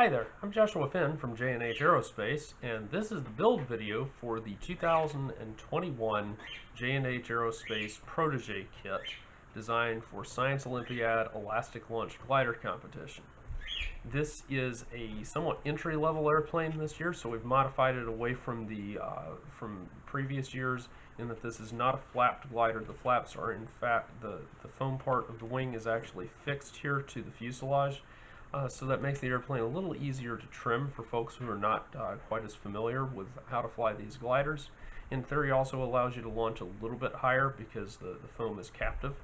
Hi there, I'm Joshua Finn from J&H Aerospace, and this is the build video for the 2021 J&H Aerospace Protege Kit designed for Science Olympiad Elastic Launch Glider Competition. This is a somewhat entry-level airplane this year, so we've modified it away from from previous years in that this is not a flapped glider. The flaps are in fact, the foam part of the wing is actually fixed here to the fuselage. So that makes the airplane a little easier to trim for folks who are not quite as familiar with how to fly these gliders. In theory, also allows you to launch a little bit higher because the foam is captive.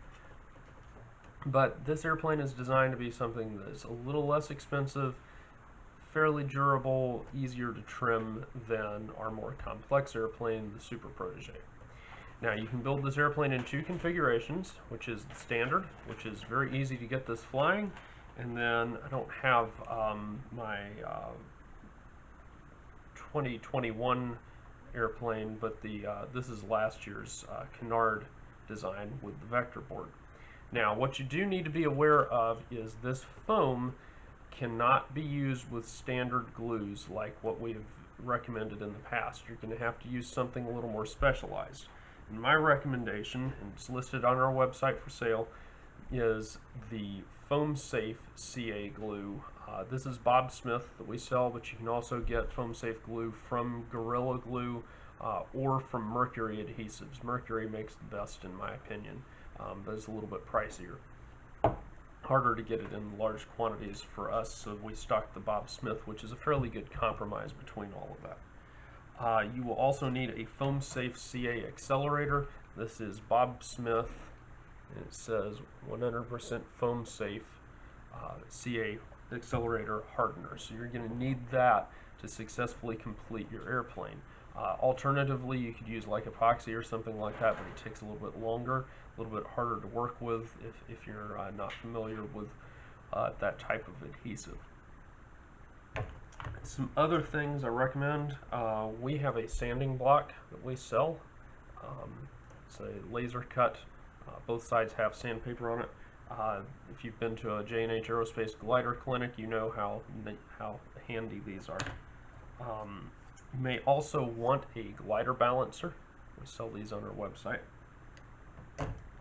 But this airplane is designed to be something that is a little less expensive, fairly durable, easier to trim than our more complex airplane, the Super Protege. Now you can build this airplane in two configurations, which is the standard, which is very easy to get this flying. And then I don't have my 2021 airplane, but this is last year's Canard design with the vector board. Now, what you do need to be aware of is this foam cannot be used with standard glues like what we've recommended in the past. You're going to have to use something a little more specialized. And my recommendation, and it's listed on our website for sale, is the Foam Safe CA glue. This is Bob Smith that we sell, but you can also get Foam Safe glue from Gorilla Glue or from Mercury Adhesives. Mercury makes the best in my opinion, but it's a little bit pricier. Harder to get it in large quantities for us, so we stock the Bob Smith, which is a fairly good compromise between all of that. You will also need a Foam Safe CA accelerator. This is Bob Smith. It says 100% foam safe CA accelerator hardener. So you're going to need that to successfully complete your airplane. Alternatively, you could use like epoxy or something like that, but it takes a little bit longer, a little bit harder to work with if you're not familiar with that type of adhesive. Some other things I recommend. We have a sanding block that we sell. It's a laser cut. Both sides have sandpaper on it. If you've been to a J&H Aerospace glider clinic, you know how handy these are. You may also want a glider balancer. We sell these on our website.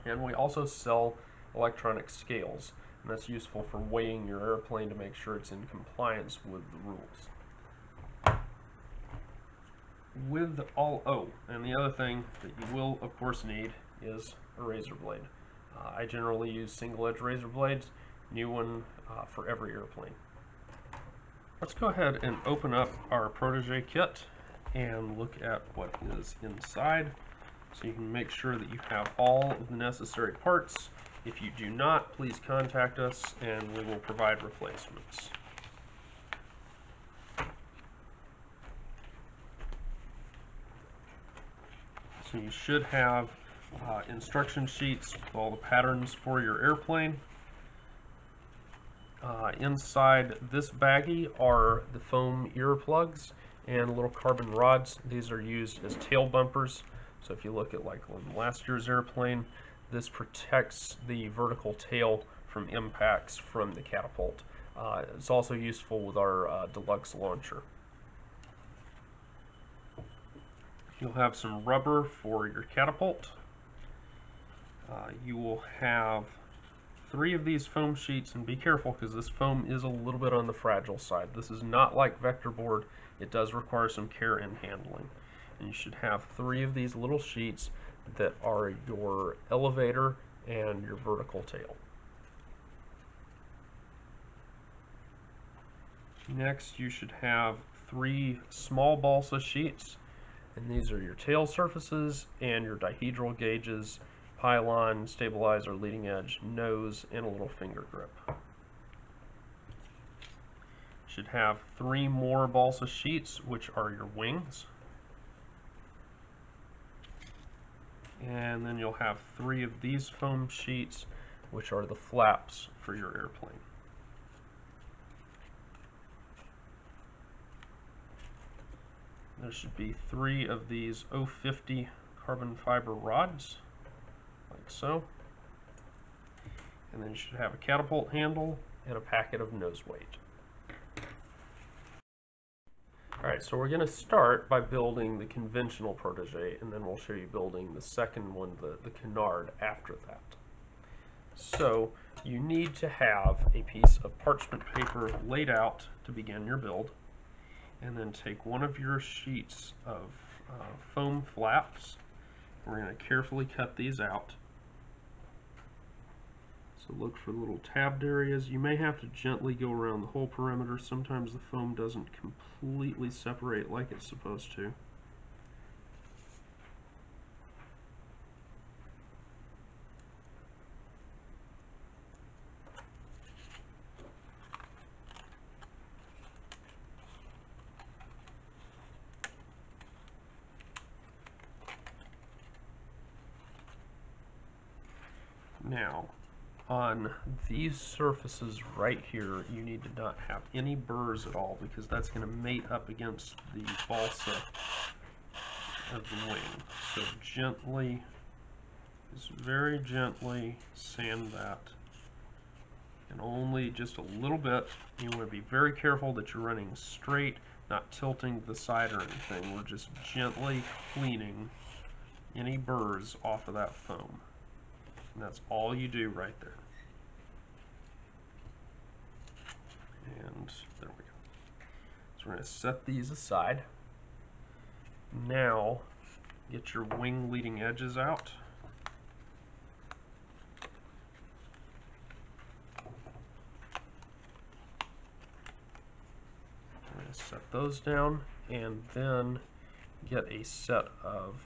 And we also sell electronic scales, and that's useful for weighing your airplane to make sure it's in compliance with the rules. And the other thing that you will, of course, need is a razor blade. I generally use single edge razor blades, new one for every airplane. Let's go ahead and open up our Protege kit and look at what is inside, so you can make sure that you have all of the necessary parts. If you do not, please contact us and we will provide replacements. So you should have instruction sheets with all the patterns for your airplane. Inside this baggie are the foam earplugs and little carbon rods. These are used as tail bumpers. So if you look at like last year's airplane, this protects the vertical tail from impacts from the catapult. It's also useful with our deluxe launcher. You'll have some rubber for your catapult. You will have 3 of these foam sheets, and be careful because this foam is a little bit on the fragile side. This is not like vector board. It does require some care and handling. And you should have 3 of these little sheets that are your elevator and your vertical tail. Next, you should have 3 small balsa sheets, and these are your tail surfaces and your dihedral gauges, pylon, stabilizer, leading edge, nose, and a little finger grip. Should have 3 more balsa sheets, which are your wings. And then you'll have 3 of these foam sheets, which are the flaps for your airplane. There should be 3 of these 050 carbon fiber rods, like so. And then you should have a catapult handle and a packet of nose weight. Alright, so we're going to start by building the conventional protege, and then we'll show you building the second one, the canard, after that. So you need to have a piece of parchment paper laid out to begin your build, and then take one of your sheets of foam flaps. We're going to carefully cut these out. So look for little tabbed areas. You may have to gently go around the whole perimeter. Sometimes the foam doesn't completely separate like it's supposed to. Now, on these surfaces right here, you need to not have any burrs at all, because that's going to mate up against the balsa of the wing. So gently, just very gently sand that, and only just a little bit. You want to be very careful that you're running straight, not tilting to the side or anything. We're just gently cleaning any burrs off of that foam. And that's all you do right there. And there we go. So we're going to set these aside. Now, get your wing leading edges out. We're going to set those down, and then get a set of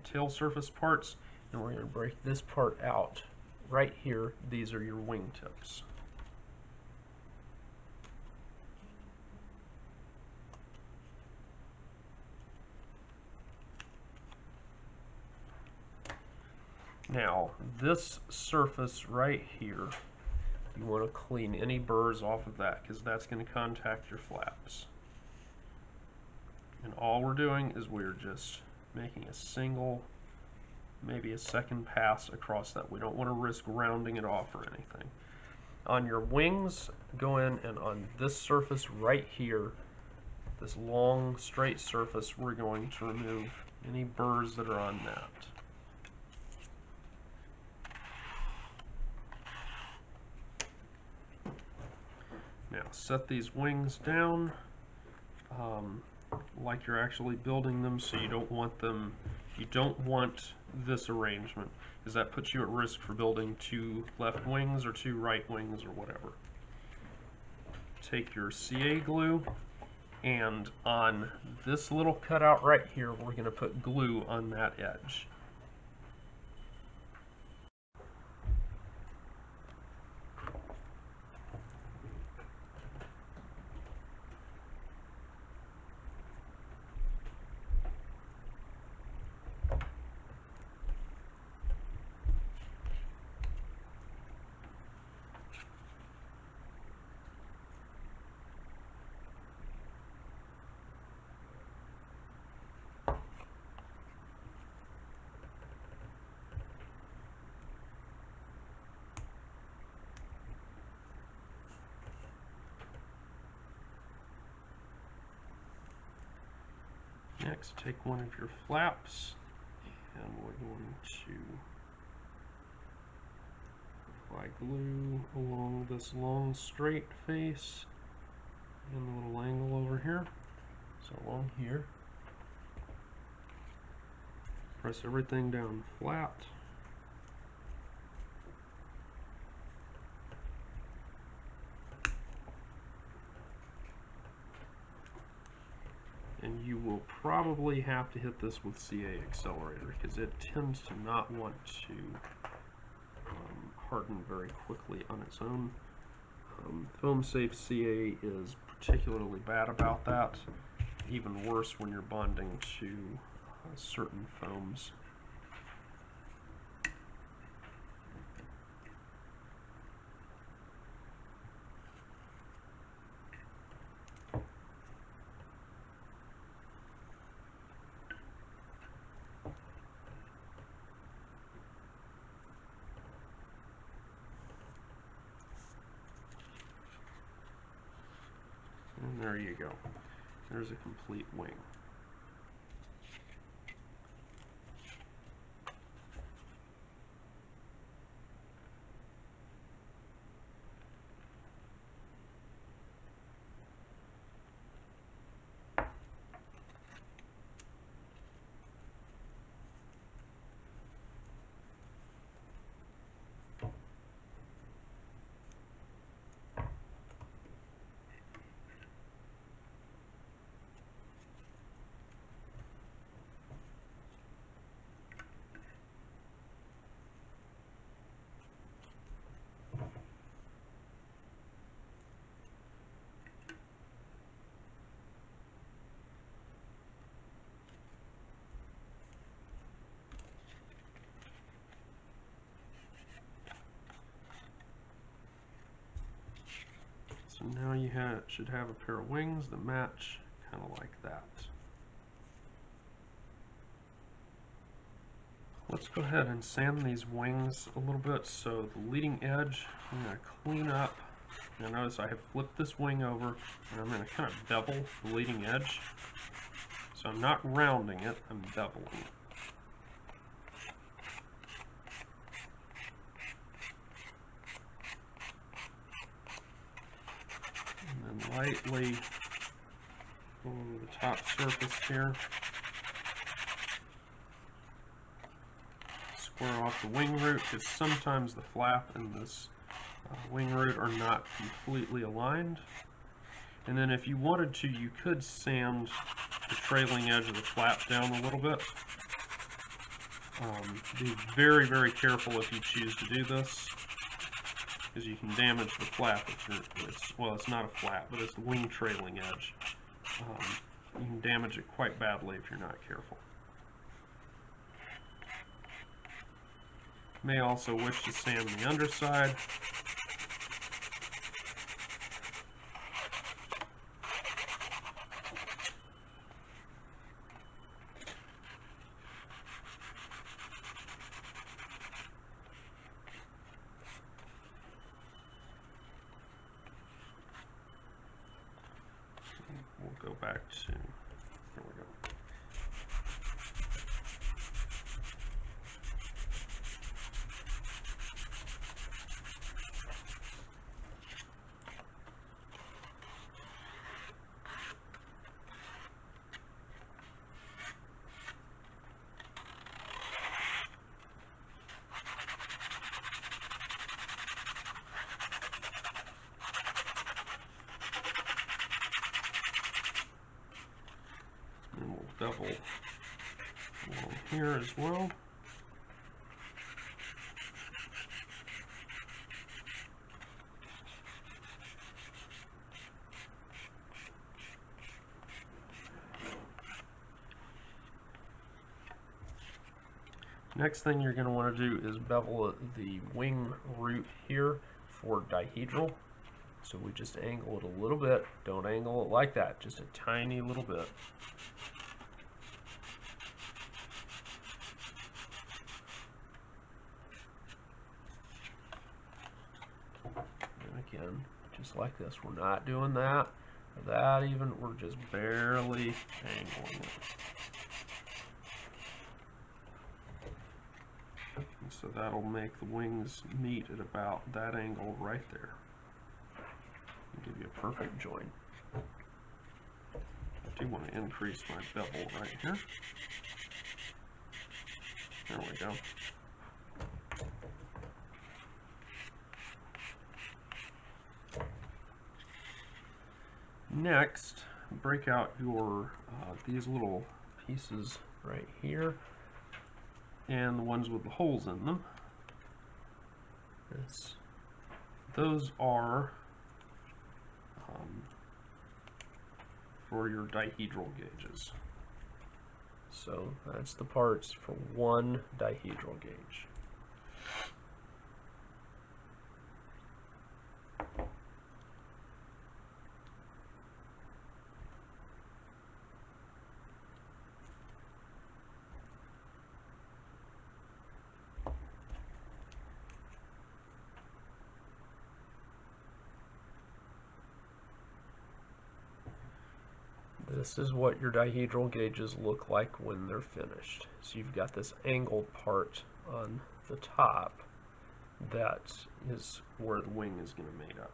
tail surface parts. And we're going to break this part out. Right here, these are your wing tips. Now, this surface right here, you want to clean any burrs off of that, because that's going to contact your flaps. And all we're doing is we're just making a single, maybe a second pass across that. We don't want to risk rounding it off or anything. On your wings, go in, and on this surface right here, this long straight surface, we're going to remove any burrs that are on that. Now set these wings down like you're actually building them, so you don't want them, you don't want this arrangement, because that puts you at risk for building two left wings or two right wings or whatever. Take your CA glue, and on this little cutout right here, we're going to put glue on that edge. Next, take one of your flaps, and we're going to apply glue along this long straight face and the little angle over here. So along here, press everything down flat. And you will probably have to hit this with CA Accelerator, because it tends to not want to harden very quickly on its own. Foam Safe CA is particularly bad about that, even worse when you're bonding to certain foams. There you go. There's a complete wing. So now you should have a pair of wings that match, kind of like that. Let's go ahead and sand these wings a little bit. So the leading edge, I'm going to clean up. Now notice I have flipped this wing over, and I'm going to kind of bevel the leading edge. So I'm not rounding it, I'm beveling it. And then lightly go over the top surface here. Square off the wing root, because sometimes the flap and this wing root are not completely aligned. And then if you wanted to, you could sand the trailing edge of the flap down a little bit. Be very, very careful if you choose to do this, because you can damage the flap. Well, it's not a flap, but it's the wing trailing edge. You can damage it quite badly if you're not careful. You may also wish to sand the underside. We'll go back to, here we go. And we'll bevel along here as well. Next thing you're going to want to do is bevel the wing root here for dihedral. So we just angle it a little bit. Don't angle it like that, just a tiny little bit. And again, just like this, we're not doing that, or that even, we're just barely angling it. And so that'll make the wings meet at about that angle right there. Give you a perfect join. I do want to increase my bevel right here. There we go. Next, break out your these little pieces right here, and the ones with the holes in them. Those are for your dihedral gauges. So that's the parts for one dihedral gauge. This is what your dihedral gauges look like when they're finished. So you've got this angled part on the top that is where the wing is going to mate up.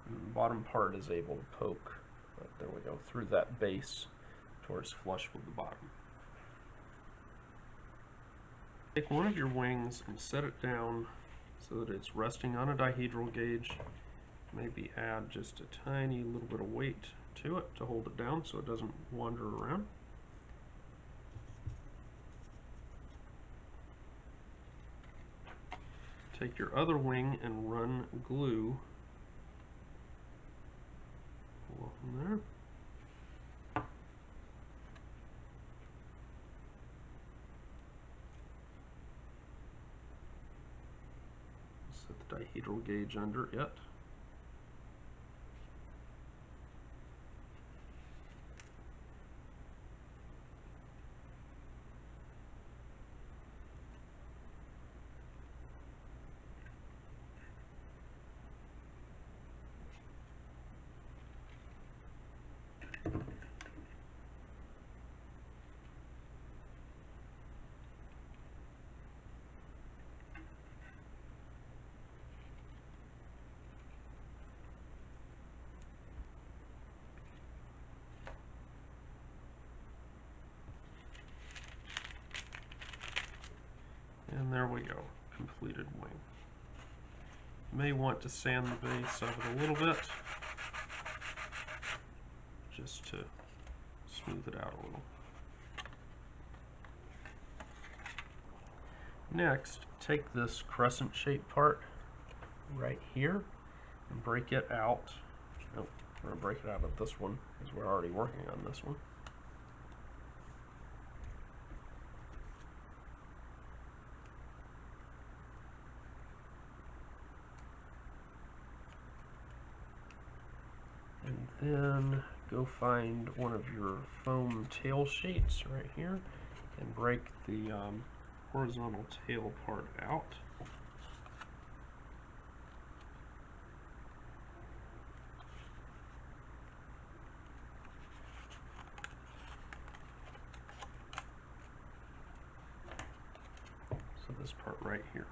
And the bottom part is able to poke, there we go, through that base towards flush with the bottom. Take one of your wings and set it down so that it's resting on a dihedral gauge. Maybe add just a tiny little bit of weight to it to hold it down so it doesn't wander around. Take your other wing and run glue along there. Set the dihedral gauge under it. And there we go, completed wing. You may want to sand the base of it a little bit, just to smooth it out a little. Next, take this crescent-shaped part right here and break it out. Nope, we're going to break it out of this one because we're already working on this one. And then go find one of your foam tail sheets right here and break the horizontal tail part out. So this part right here.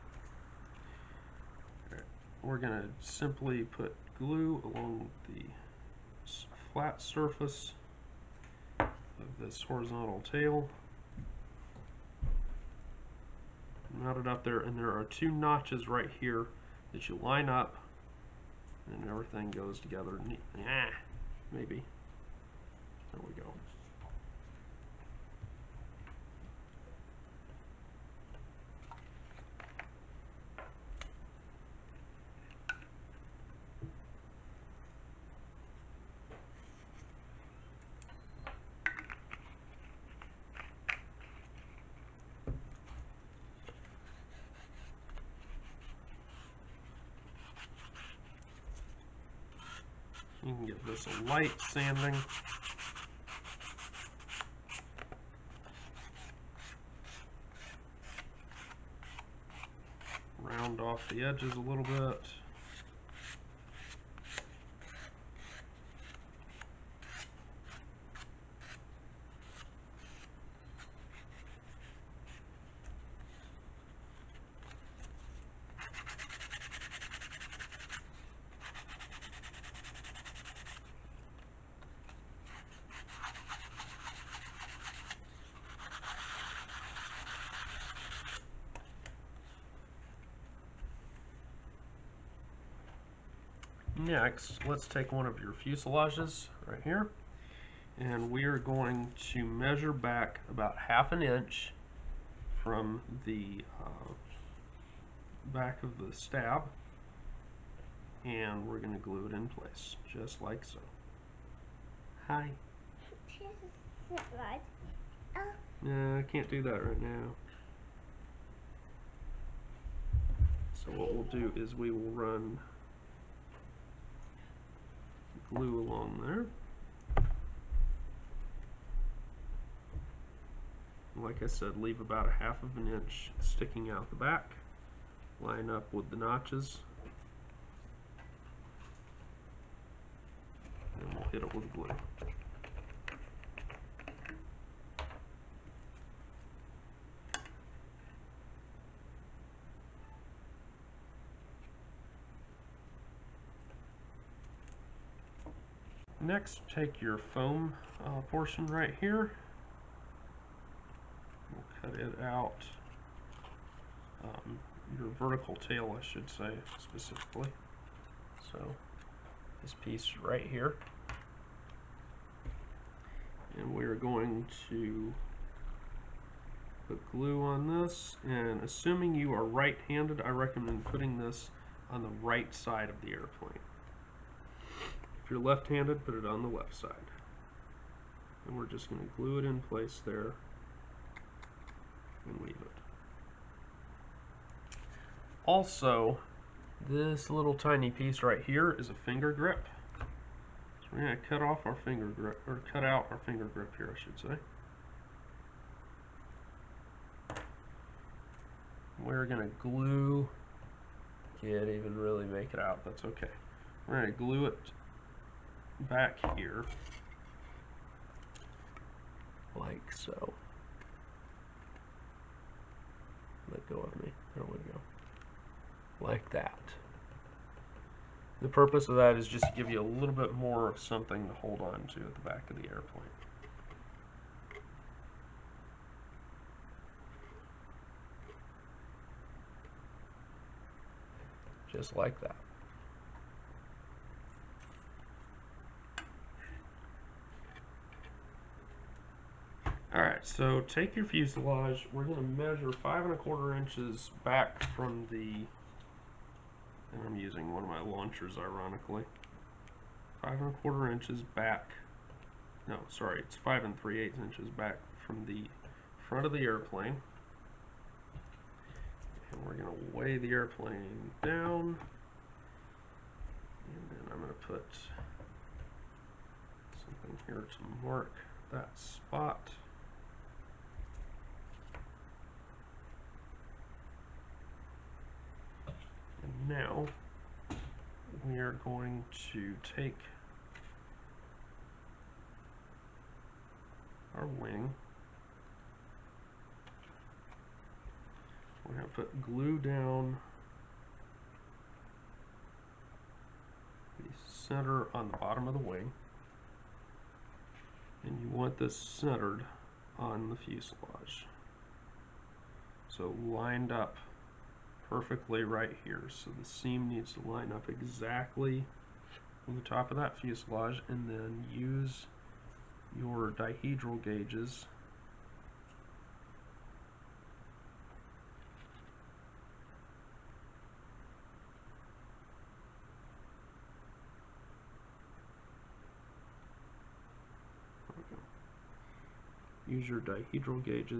Right. We're going to simply put glue along the flat surface of this horizontal tail. Mount it up there, and there are two notches right here that you line up, and everything goes together neat. Maybe. There we go. You can give this a light sanding. Round off the edges a little bit. Next, let's take one of your fuselages right here, and we are going to measure back about ½ an inch from the back of the stab, and we're going to glue it in place, just like so. Hi. No, I can't do that right now. So what we'll do is we will run glue along there. Like I said, leave about ½ an inch sticking out the back. Line up with the notches. And we'll hit it with glue. Next, take your foam portion right here. We'll cut it out. Your vertical tail, I should say, specifically. So, this piece right here. And we're going to put glue on this, and assuming you are right-handed, I recommend putting this on the right side of the airplane. If you're left-handed, put it on the left side. And we're just going to glue it in place there and leave it. Also, this little tiny piece right here is a finger grip. We're going to cut off our finger grip, or cut out our finger grip here, I should say. We're going to glue, can't even really make it out, that's okay. We're going to glue it back here, like so. Let go of me, there we go. Like that. The purpose of that is just to give you a little bit more of something to hold on to at the back of the airplane. Just like that. Alright, so take your fuselage. We're going to measure 5 1/4 inches back from the, and I'm using one of my launchers ironically, 5 1/4 inches back, no sorry, it's 5 3/8 inches back from the front of the airplane. And we're going to weigh the airplane down, and then I'm going to put something here to mark that spot. And now we are going to take our wing. We're going to put glue down the center on the bottom of the wing. And you want this centered on the fuselage. So lined up perfectly right here. So the seam needs to line up exactly on the top of that fuselage, and then use your dihedral gauges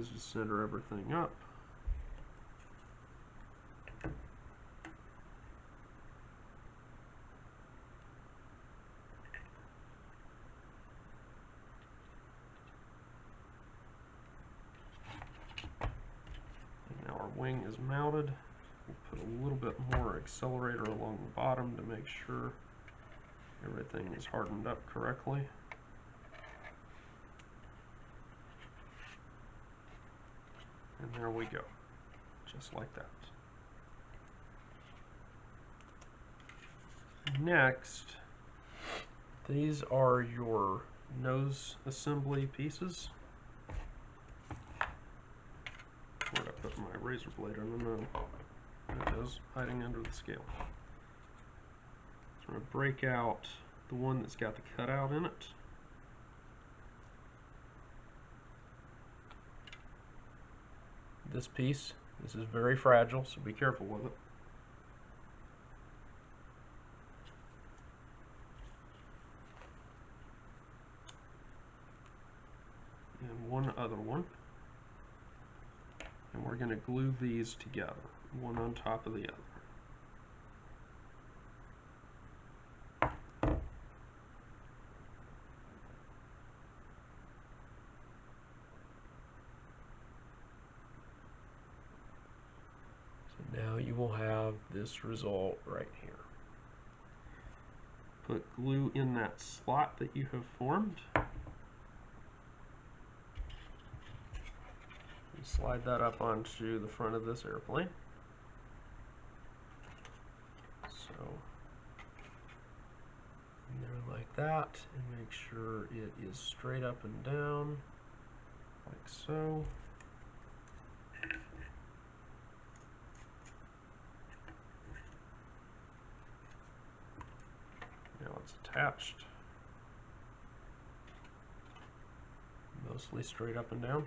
to center everything up. And now our wing is mounted. We'll put a little bit more accelerator along the bottom to make sure everything is hardened up correctly. And there we go, just like that. Next, these are your nose assembly pieces. Where'd I put my razor blade? I don't know. There it is, hiding under the scale. So I'm going to break out the one that's got the cutout in it. This piece, this is very fragile, so be careful with it. And one other one. And we're going to glue these together, one on top of the other. Now you will have this result right here. Put glue in that slot that you have formed. And slide that up onto the front of this airplane. So, there like that and make sure it is straight up and down, like so. Now it's attached. Mostly straight up and down.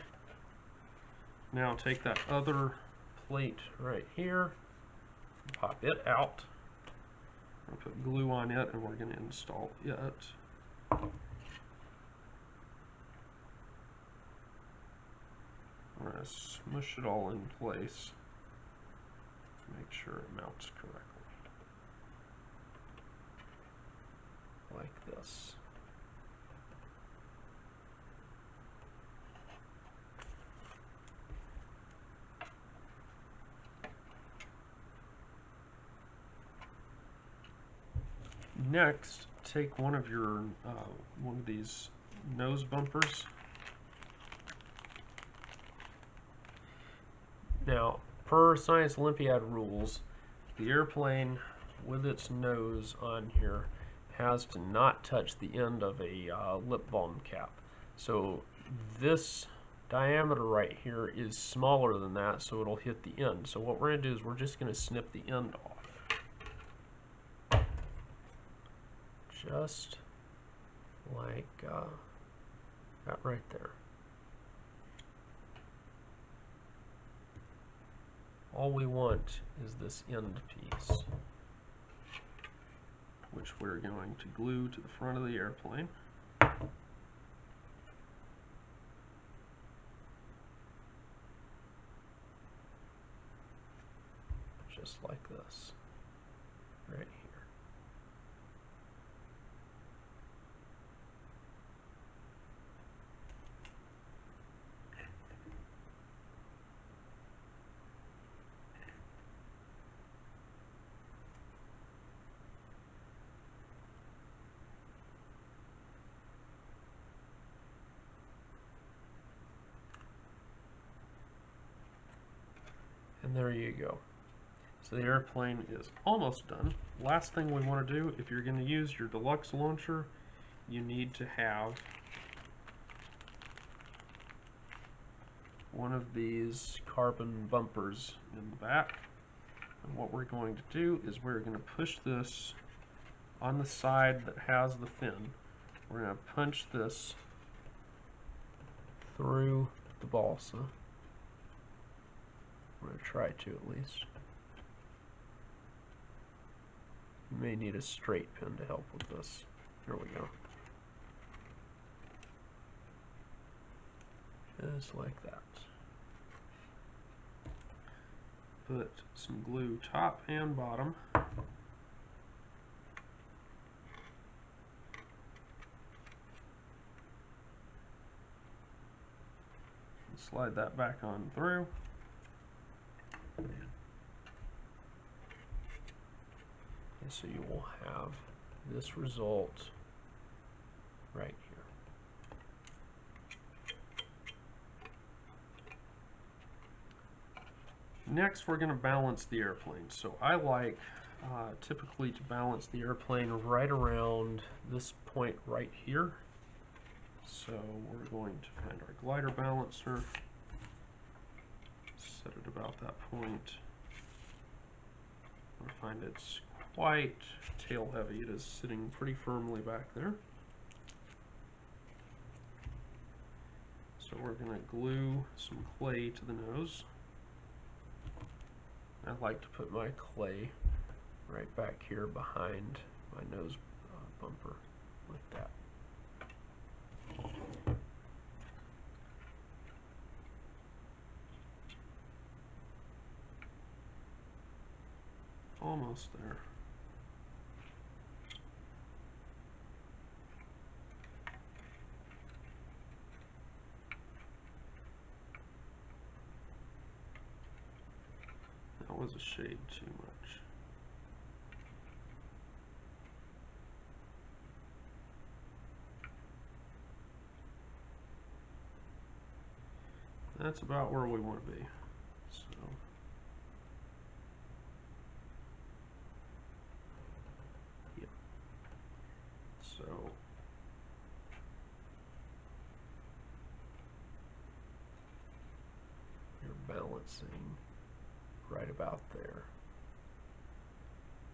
Now take that other plate right here, pop it out. We're going to put glue on it and we're going to install it. We're going to smush it all in place. Make sure it mounts correctly. Like this. Next, take one of these nose bumpers. Now, per Science Olympiad rules, the airplane with its nose on here has to not touch the end of a lip balm cap. So this diameter right here is smaller than that, so it'll hit the end. So what we're going to do is we're just going to snip the end off. Just like that right there. All we want is this end piece, which we're going to glue to the front of the airplane. Just like this, right here. And there you go. So the airplane is almost done. Last thing we want to do, if you're going to use your deluxe launcher, you need to have one of these carbon bumpers in the back. And what we're going to do is we're going to push this on the side that has the fin. We're going to punch this through the balsa. I'm going to try to at least. You may need a straight pin to help with this. Here we go. Just like that. Put some glue top and bottom. And slide that back on through. And so you will have this result right here. Next, we're going to balance the airplane. So I like typically to balance the airplane right around this point right here. So we're going to find our glider balancer, set it about that point. I find it's quite tail heavy. It is sitting pretty firmly back there. So we're going to glue some clay to the nose. I like to put my clay right back here behind my nose bumper, like that. Almost there. That was a shade too much. That's about where we want to be. So yep. So balancing right about there,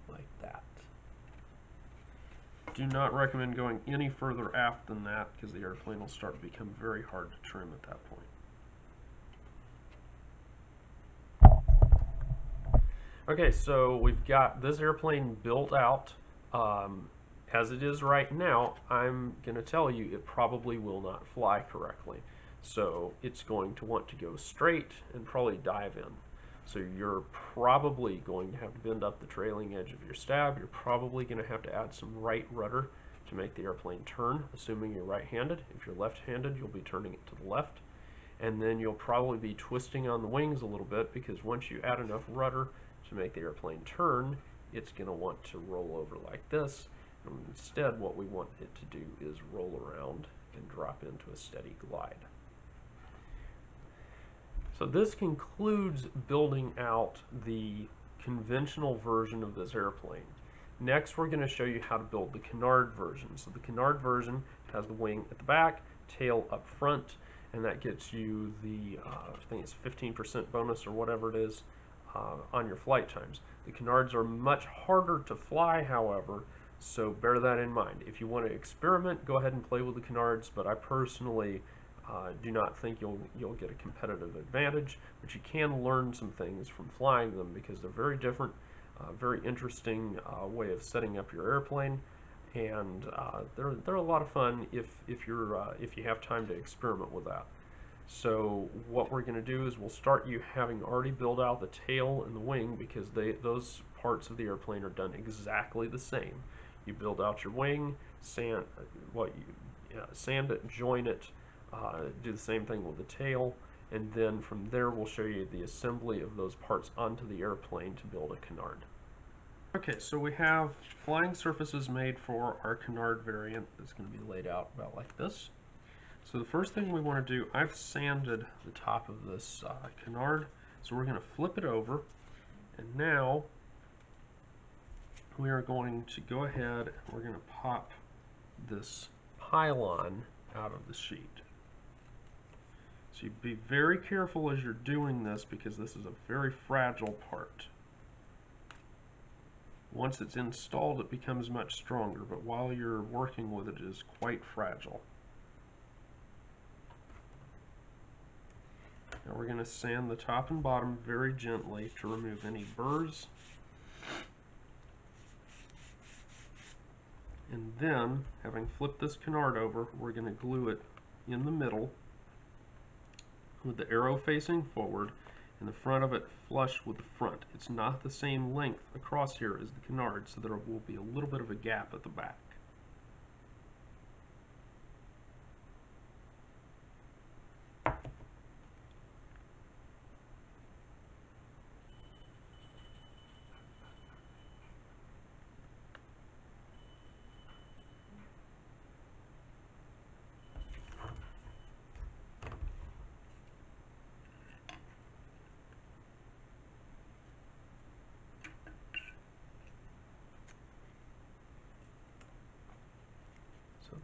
like that. Do not recommend going any further aft than that because the airplane will start to become very hard to trim at that point. Okay, so we've got this airplane built out. As it is right now, I'm going to tell you it probably will not fly correctly. So it's going to want to go straight and probably dive in. So you're probably going to have to bend up the trailing edge of your stab. You're probably going to have to add some right rudder to make the airplane turn, assuming you're right-handed. If you're left-handed, you'll be turning it to the left. And then you'll probably be twisting on the wings a little bit, because once you add enough rudder to make the airplane turn, it's going to want to roll over like this. And instead, what we want it to do is roll around and drop into a steady glide. So this concludes building out the conventional version of this airplane. Next, we're going to show you how to build the canard version. So the canard version has the wing at the back, tail up front, and that gets you the, I think it's 15% bonus or whatever it is, on your flight times. The canards are much harder to fly, however, so bear that in mind. If you want to experiment, go ahead and play with the canards, but I personally do not think you'll get a competitive advantage, but you can learn some things from flying them because they're very different, very interesting way of setting up your airplane, and they're a lot of fun if you have time to experiment with that. So what we're going to do is we'll start you having already built out the tail and the wing, because those parts of the airplane are done exactly the same. You build out your wing, sand it, join it, do the same thing with the tail, and then from there we'll show you the assembly of those parts onto the airplane to build a canard. Okay, so we have flying surfaces made for our canard variant that's going to be laid out about like this. So the first thing we want to do, I've sanded the top of this canard, so we're going to flip it over, and now we are going to go ahead and we're going to pop this pylon out of the sheet. So you be very careful as you're doing this, because this is a very fragile part. Once it's installed, it becomes much stronger, but while you're working with it, it is quite fragile. Now we're going to sand the top and bottom very gently to remove any burrs. And then, having flipped this canard over, we're going to glue it in the middle with the arrow facing forward and the front of it flush with the front. It's not the same length across here as the canard, so there will be a little bit of a gap at the back.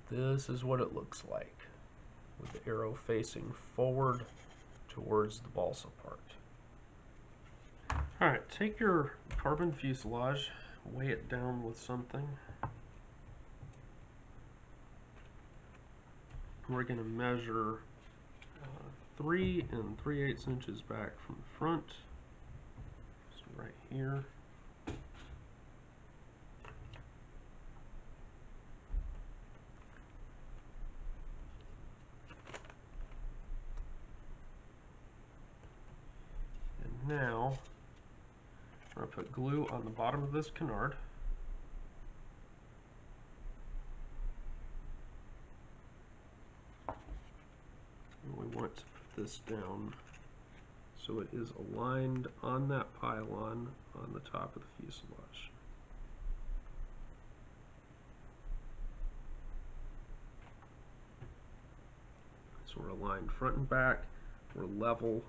This is what it looks like, with the arrow facing forward towards the balsa part. Alright, take your carbon fuselage, weigh it down with something. We're going to measure 3 3/8 inches back from the front, so right here. Now, we're going to put glue on the bottom of this canard. And we want to put this down so it is aligned on that pylon on the top of the fuselage. So we're aligned front and back, we're level.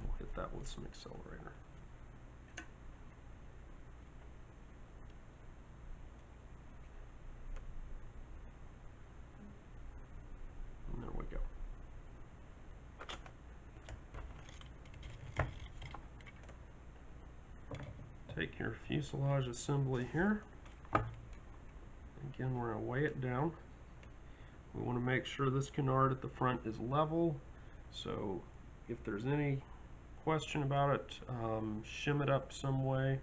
We'll hit that with some accelerator. And there we go. take your fuselage assembly here. Again, we're going to weigh it down. We want to make sure this canard at the front is level, so if there's any question about it, shim it up some way,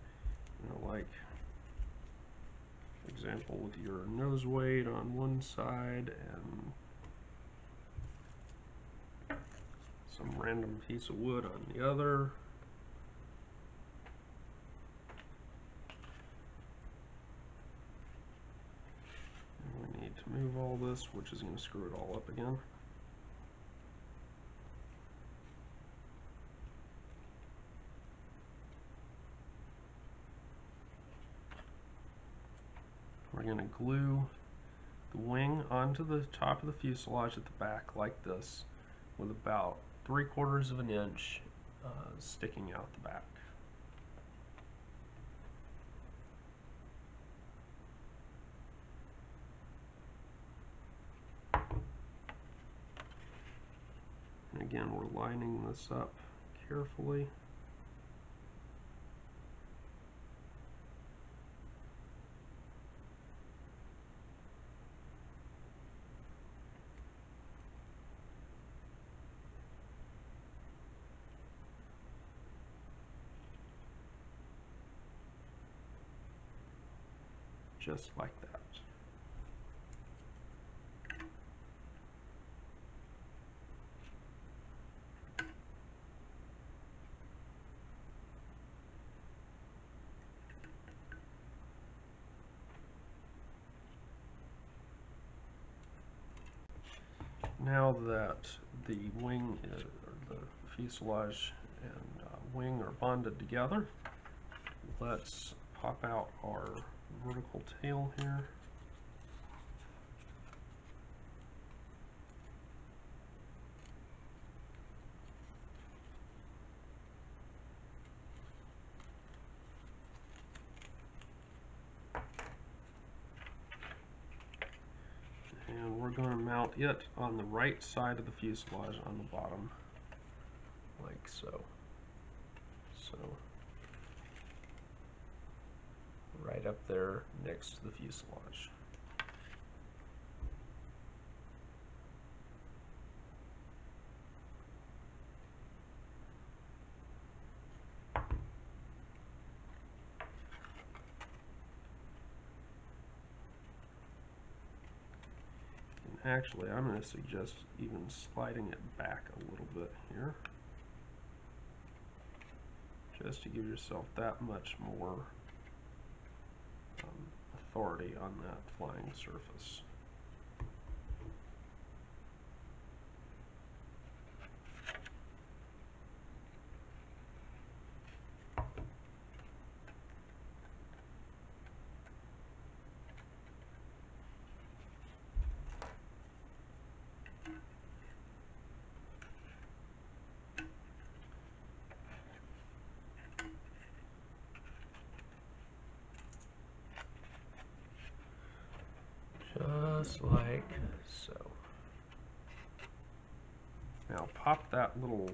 like for example with your nose weight on one side and some random piece of wood on the other. We need to move all this, which is going to screw it all up again. We're going to glue the wing onto the top of the fuselage at the back like this, with about 3/4 of an inch sticking out the back. And again, we're lining this up carefully. Just like that. Now that the wing is, or the fuselage and wing are bonded together, let's pop out our vertical tail here. And we're going to mount it on the right side of the fuselage on the bottom, like so. So, right up there next to the fuselage. Actually, I'm going to suggest even sliding it back a little bit here, just to give yourself that much more authority on that flying surface. Just like so. Now pop that little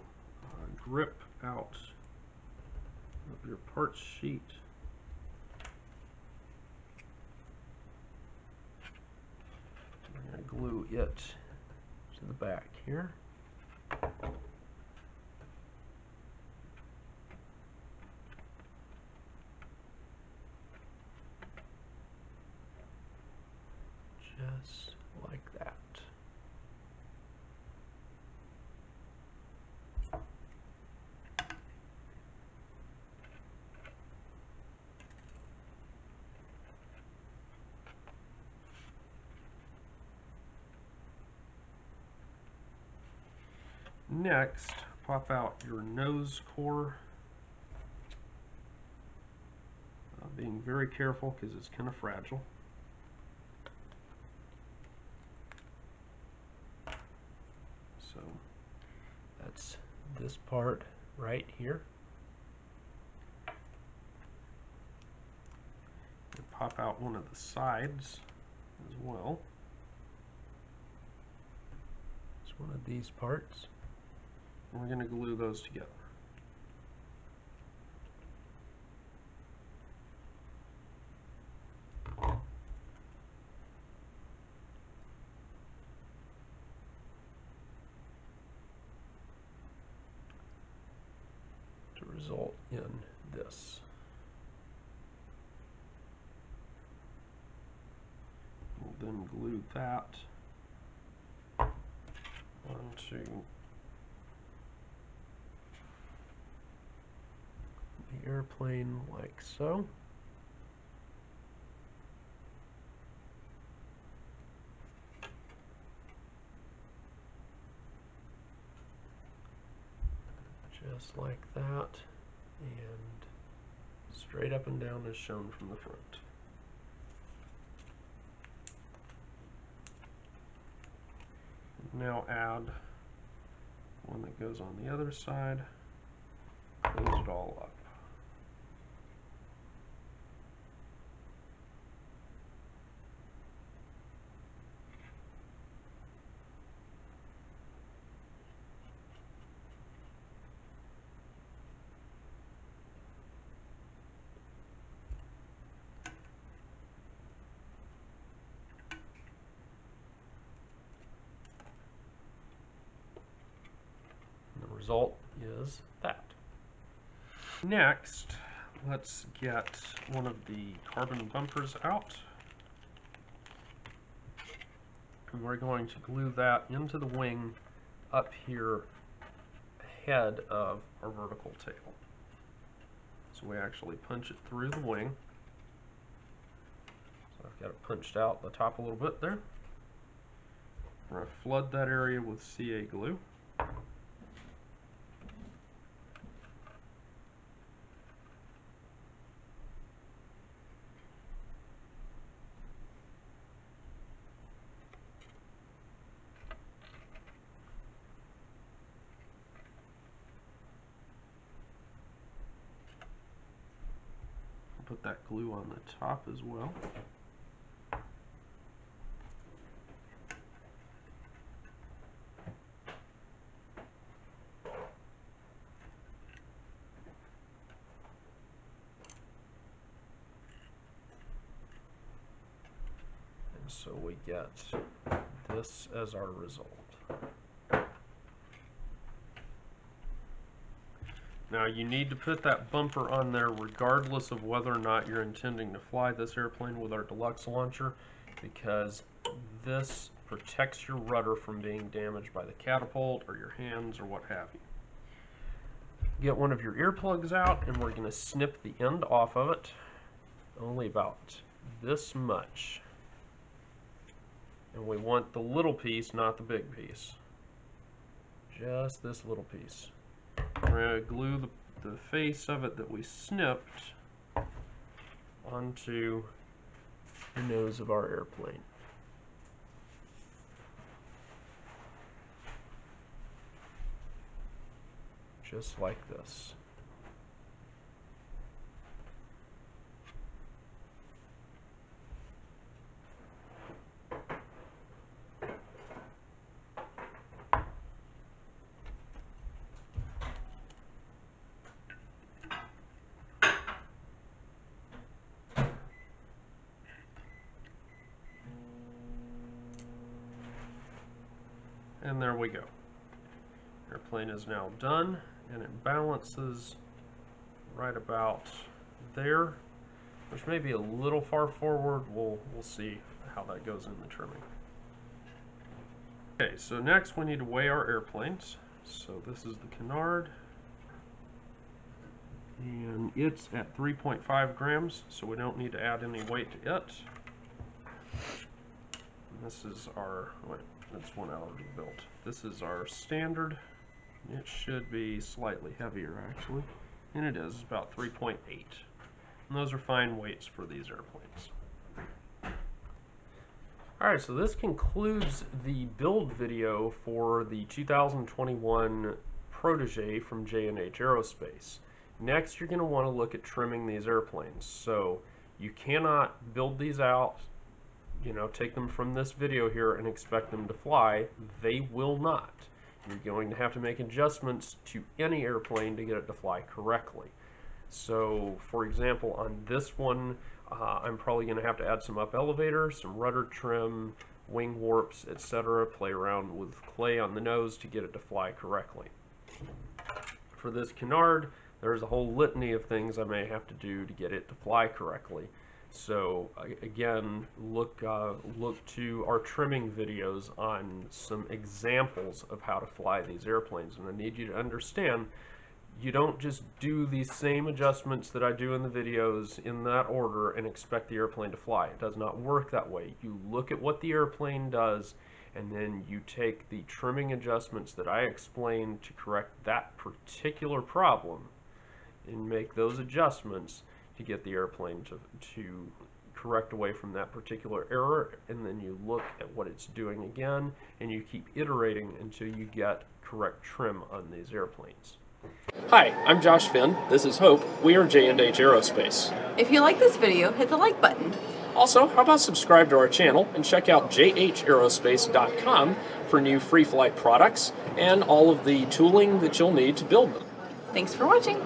grip out of your parts sheet. We're going to glue it to the back here. Just like that. Next, pop out your nose core. Being very careful because it's kind of fragile. So that's this part right here. And pop out one of the sides as well. It's one of these parts. And we're going to glue those together. in this. We'll then glue that onto the airplane like so. Just like that, and straight up and down as shown from the front. Now add one that goes on the other side, close it all up. The result is that. Next, let's get one of the carbon bumpers out. And we're going to glue that into the wing up here ahead of our vertical tail. So we actually punch it through the wing. So I've got it punched out the top a little bit there. We're going to flood that area with CA glue. Put that glue on the top as well. And so we get this as our result. Now you need to put that bumper on there regardless of whether or not you're intending to fly this airplane with our deluxe launcher, because this protects your rudder from being damaged by the catapult or your hands or what have you. Get one of your earplugs out and we're going to snip the end off of it, only about this much. And we want the little piece, not the big piece. Just this little piece. We're going to glue the face of it that we snipped onto the nose of our airplane. Just like this. And there we go. Airplane is now done, and it balances right about there, which may be a little far forward. We'll see how that goes in the trimming. Okay, so next we need to weigh our airplanes. So this is the Canard, and it's at 3.5 grams, so we don't need to add any weight to it. And this is our, wait, that's 1 hour to build. This is our standard. It should be slightly heavier actually, and it is about 3.8. And those are fine weights for these airplanes. Alright, so this concludes the build video for the 2021 Protege from J&H Aerospace. Next, you're going to want to look at trimming these airplanes. So you cannot build these out, take them from this video here and expect them to fly. They will not. You're going to have to make adjustments to any airplane to get it to fly correctly. So, for example, on this one, I'm probably going to have to add some up elevator, some rudder trim, wing warps, etc. Play around with clay on the nose to get it to fly correctly. For this Canard, there's a whole litany of things I may have to do to get it to fly correctly. So again, look to our trimming videos on some examples of how to fly these airplanes. And I need you to understand, you don't just do these same adjustments that I do in the videos in that order and expect the airplane to fly. It does not work that way. You look at what the airplane does, and then you take the trimming adjustments that I explained to correct that particular problem and make those adjustments to get the airplane to correct away from that particular error, and then you look at what it's doing again, and you keep iterating until you get correct trim on these airplanes. Hi, I'm Josh Finn. This is Hope. We are J&H Aerospace. If you like this video, hit the like button. Also, how about subscribe to our channel and check out jhaerospace.com for new free flight products and all of the tooling that you'll need to build them. Thanks for watching.